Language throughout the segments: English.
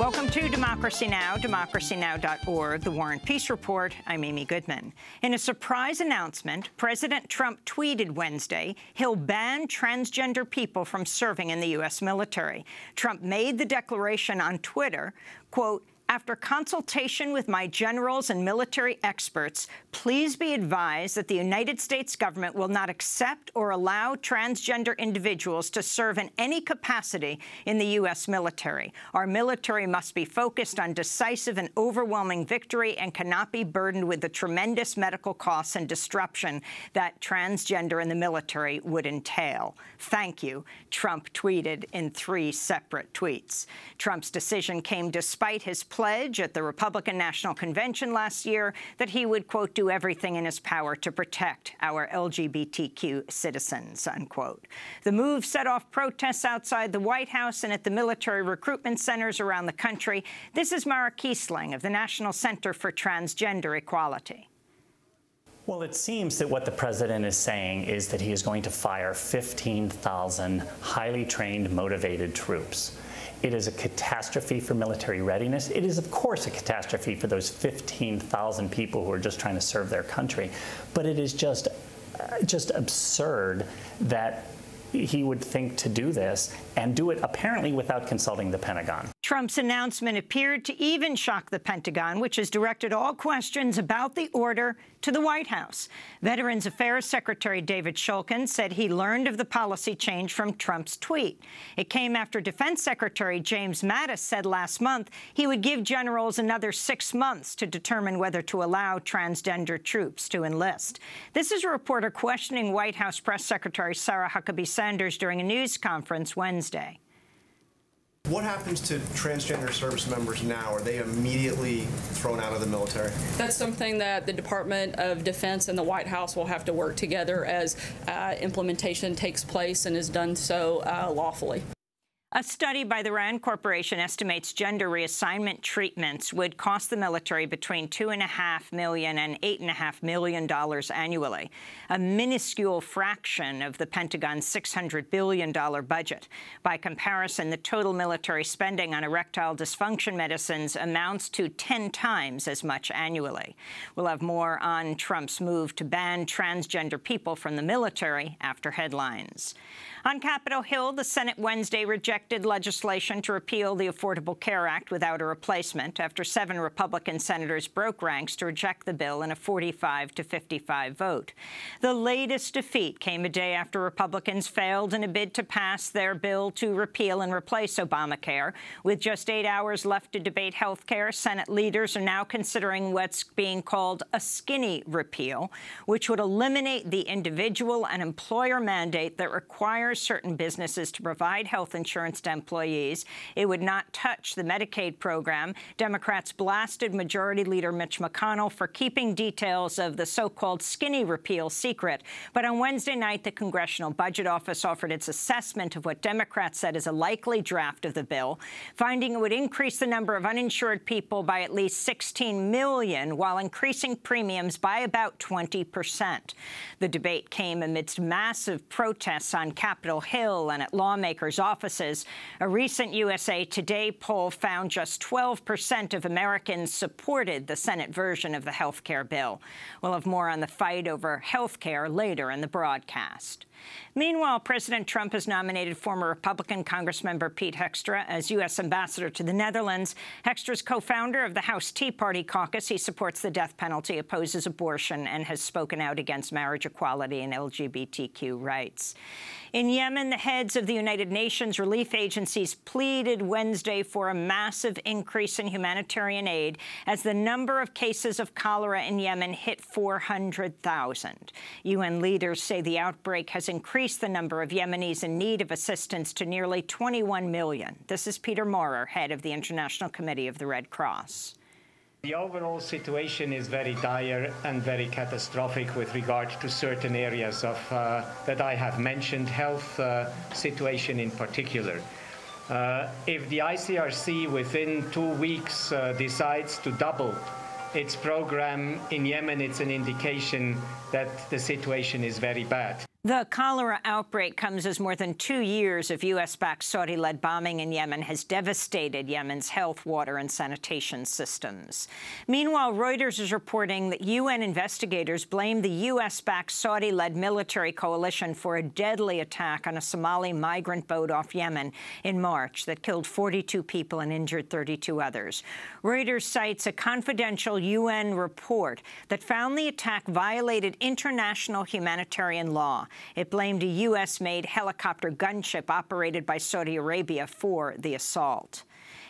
Welcome to Democracy Now!, democracynow.org, The War and Peace Report. I'm Amy Goodman. In a surprise announcement, President Trump tweeted Wednesday he'll ban transgender people from serving in the U.S. military. Trump made the declaration on Twitter, quote, "After consultation with my generals and military experts, please be advised that the United States government will not accept or allow transgender individuals to serve in any capacity in the U.S. military. Our military must be focused on decisive and overwhelming victory and cannot be burdened with the tremendous medical costs and disruption that transgender in the military would entail. Thank you," Trump tweeted in 3 separate tweets. Trump's decision came despite his pledge at the Republican National Convention last year that he would, quote, "do everything in his power to protect our LGBTQ citizens," unquote. The move set off protests outside the White House and at the military recruitment centers around the country. This is Mara Kiesling of the National Center for Transgender Equality. Well, it seems that what the president is saying is that he is going to fire 15,000 highly trained, motivated troops. It is a catastrophe for military readiness. It is, of course, a catastrophe for those 15,000 people who are just trying to serve their country. But it is just absurd that he would think to do this and do it apparently without consulting the Pentagon. Trump's announcement appeared to even shock the Pentagon, which has directed all questions about the order to the White House. Veterans Affairs Secretary David Shulkin said he learned of the policy change from Trump's tweet. It came after Defense Secretary James Mattis said last month he would give generals another 6 months to determine whether to allow transgender troops to enlist. This is a reporter questioning White House Press Secretary Sarah Huckabee Sanders during a news conference Wednesday. What happens to transgender service members now? Are they immediately thrown out of the military? That's something that the Department of Defense and the White House will have to work together as implementation takes place and is done so lawfully. A study by the Rand Corporation estimates gender reassignment treatments would cost the military between $2.5 million and $8.5 million annually, a minuscule fraction of the Pentagon's $600 billion budget. By comparison, the total military spending on erectile dysfunction medicines amounts to 10 times as much annually. We'll have more on Trump's move to ban transgender people from the military after headlines. On Capitol Hill, the Senate Wednesday rejected legislation to repeal the Affordable Care Act without a replacement after 7 Republican senators broke ranks to reject the bill in a 45-55 vote. The latest defeat came a day after Republicans failed in a bid to pass their bill to repeal and replace Obamacare. With just 8 hours left to debate health care, Senate leaders are now considering what's being called a skinny repeal, which would eliminate the individual and employer mandate that requires certain businesses to provide health insurance to employees. It would not touch the Medicaid program. Democrats blasted Majority Leader Mitch McConnell for keeping details of the so-called skinny repeal secret. But on Wednesday night, the Congressional Budget Office offered its assessment of what Democrats said is a likely draft of the bill, finding it would increase the number of uninsured people by at least 16 million while increasing premiums by about 20%. The debate came amidst massive protests on Capitol Hill and at lawmakers' offices. A recent USA Today poll found just 12% of Americans supported the Senate version of the health care bill. We'll have more on the fight over health care later in the broadcast. Meanwhile, President Trump has nominated former Republican Congressmember Pete Hoekstra as U.S. ambassador to the Netherlands. Hoekstra's co-founder of the House Tea Party caucus. He supports the death penalty, opposes abortion, and has spoken out against marriage equality and LGBTQ rights. In Yemen, the heads of the United Nations relief agencies pleaded Wednesday for a massive increase in humanitarian aid as the number of cases of cholera in Yemen hit 400,000. UN leaders say the outbreak has increased the number of Yemenis in need of assistance to nearly 21 million. This is Peter Maurer, head of the International Committee of the Red Cross. The overall situation is very dire and very catastrophic with regard to certain areas of that I have mentioned, health situation in particular. If the ICRC within 2 weeks decides to double its program in Yemen, it's an indication that the situation is very bad. The cholera outbreak comes as more than 2 years of U.S.-backed Saudi-led bombing in Yemen has devastated Yemen's health, water, and sanitation systems. Meanwhile, Reuters is reporting that UN investigators blame the U.S.-backed Saudi-led military coalition for a deadly attack on a Somali migrant boat off Yemen in March that killed 42 people and injured 32 others. Reuters cites a confidential UN report that found the attack violated international humanitarian law. It blamed a U.S.-made helicopter gunship operated by Saudi Arabia for the assault.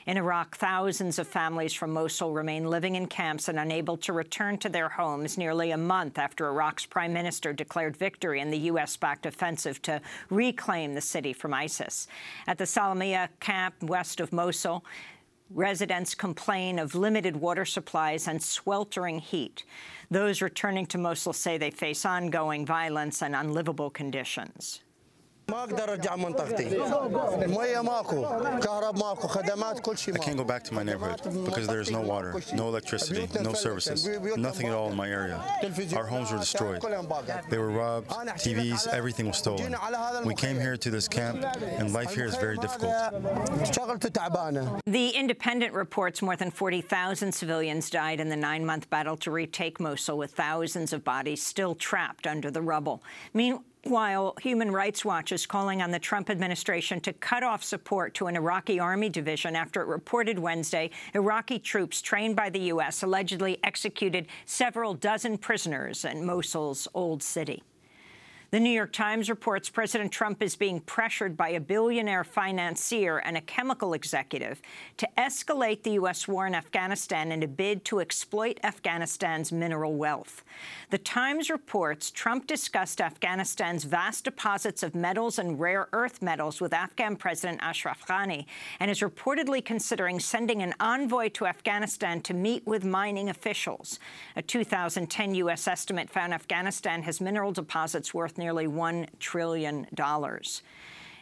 In Iraq, thousands of families from Mosul remain living in camps and unable to return to their homes nearly a month after Iraq's prime minister declared victory in the U.S.-backed offensive to reclaim the city from ISIS. At the Salamiyah camp west of Mosul, residents complain of limited water supplies and sweltering heat. Those returning to Mosul say they face ongoing violence and unlivable conditions. I can't go back to my neighborhood because there is no water, no electricity, no services, nothing at all in my area. Our homes were destroyed. They were robbed, TVs, everything was stolen. We came here to this camp, and life here is very difficult. The Independent reports more than 40,000 civilians died in the 9-month battle to retake Mosul, with thousands of bodies still trapped under the rubble. Meanwhile, Human Rights Watch is calling on the Trump administration to cut off support to an Iraqi army division after it reported Wednesday Iraqi troops trained by the U.S. allegedly executed several dozen prisoners in Mosul's Old City. The New York Times reports President Trump is being pressured by a billionaire financier and a chemical executive to escalate the U.S. war in Afghanistan in a bid to exploit Afghanistan's mineral wealth. The Times reports Trump discussed Afghanistan's vast deposits of metals and rare earth metals with Afghan President Ashraf Ghani and is reportedly considering sending an envoy to Afghanistan to meet with mining officials. A 2010 U.S. estimate found Afghanistan has mineral deposits worth nearly $1 trillion.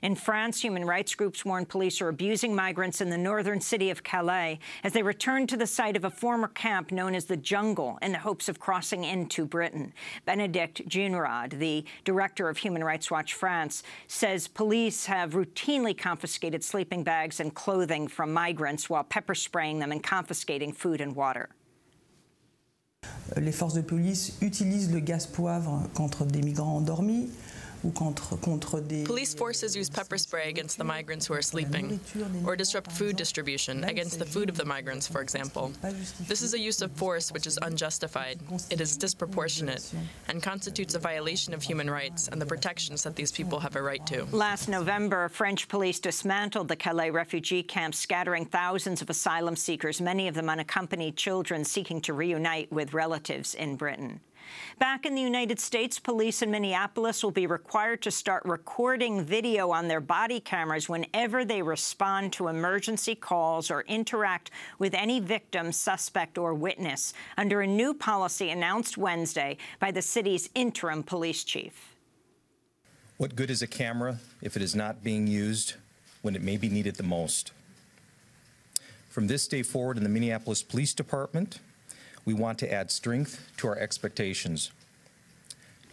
In France, human rights groups warn police are abusing migrants in the northern city of Calais as they return to the site of a former camp known as the Jungle in the hopes of crossing into Britain. Bénédicte Junrad, the director of Human Rights Watch France, says police have routinely confiscated sleeping bags and clothing from migrants while pepper spraying them and confiscating food and water. Les forces de police utilisent le gaz poivre contre des migrants endormis ou contre des... Police forces use pepper spray against the migrants who are sleeping, or disrupt food distribution against the food of the migrants, for example. This is a use of force which is unjustified. It is disproportionate and constitutes a violation of human rights and the protections that these people have a right to. Last November, French police dismantled the Calais refugee camp, scattering thousands of asylum seekers, many of them unaccompanied children seeking to reunite with relatives in Britain. Back in the United States, police in Minneapolis will be required to start recording video on their body cameras whenever they respond to emergency calls or interact with any victim, suspect, or witness under a new policy announced Wednesday by the city's interim police chief. What good is a camera if it is not being used when it may be needed the most? From this day forward in the Minneapolis Police Department, we want to add strength to our expectations.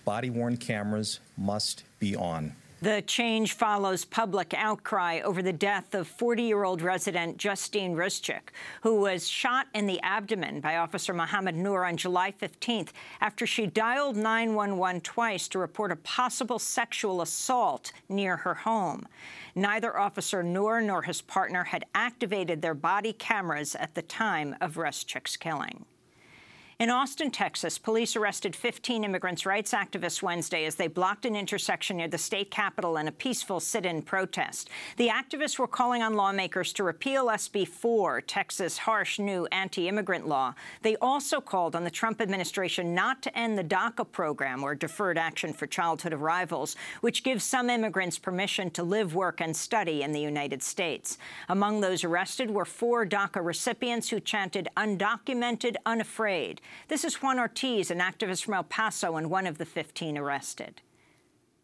Body-worn cameras must be on. The change follows public outcry over the death of 40-year-old resident Justine Ruszczyk, who was shot in the abdomen by Officer Mohammed Noor on July 15th after she dialed 911 twice to report a possible sexual assault near her home. Neither Officer Noor nor his partner had activated their body cameras at the time of Ruszczyk's killing. In Austin, Texas, police arrested 15 immigrants' rights activists Wednesday as they blocked an intersection near the state capitol in a peaceful sit-in protest. The activists were calling on lawmakers to repeal SB 4, Texas' harsh new anti-immigrant law. They also called on the Trump administration not to end the DACA program, or Deferred Action for Childhood Arrivals, which gives some immigrants permission to live, work, and study in the United States. Among those arrested were 4 DACA recipients who chanted, "Undocumented, unafraid." This is Juan Ortiz, an activist from El Paso and one of the 15 arrested.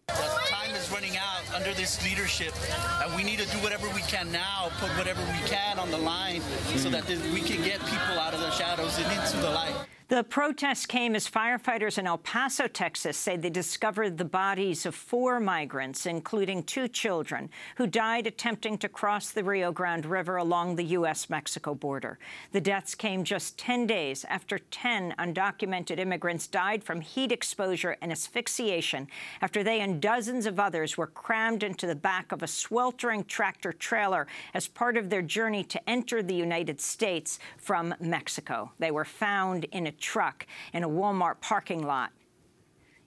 The time is running out under this leadership, and we need to do whatever we can now, put whatever we can on the line so that we can get people out of the shadows and into the light. The protests came as firefighters in El Paso, Texas, say they discovered the bodies of 4 migrants, including 2 children, who died attempting to cross the Rio Grande River along the U.S.-Mexico border. The deaths came just 10 days after 10 undocumented immigrants died from heat exposure and asphyxiation after they and dozens of others were crammed into the back of a sweltering tractor-trailer as part of their journey to enter the United States from Mexico. They were found in a truck in a Walmart parking lot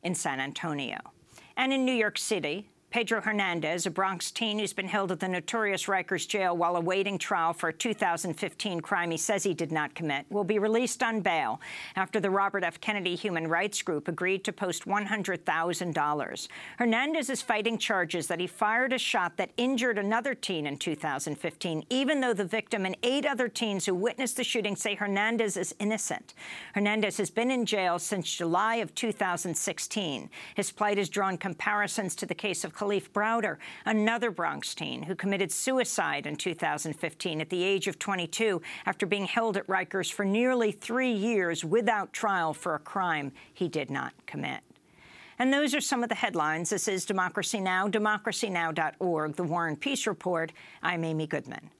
in San Antonio. And in New York City, Pedro Hernandez, a Bronx teen who's been held at the notorious Rikers jail while awaiting trial for a 2015 crime he says he did not commit, will be released on bail after the Robert F. Kennedy Human Rights Group agreed to post $100,000. Hernandez is fighting charges that he fired a shot that injured another teen in 2015, even though the victim and 8 other teens who witnessed the shooting say Hernandez is innocent. Hernandez has been in jail since July of 2016. His plight has drawn comparisons to the case of Khalif Browder, another Bronx teen who committed suicide in 2015 at the age of 22 after being held at Rikers for nearly 3 years without trial for a crime he did not commit. And those are some of the headlines. This is Democracy Now!, democracynow.org, The War and Peace Report. I'm Amy Goodman.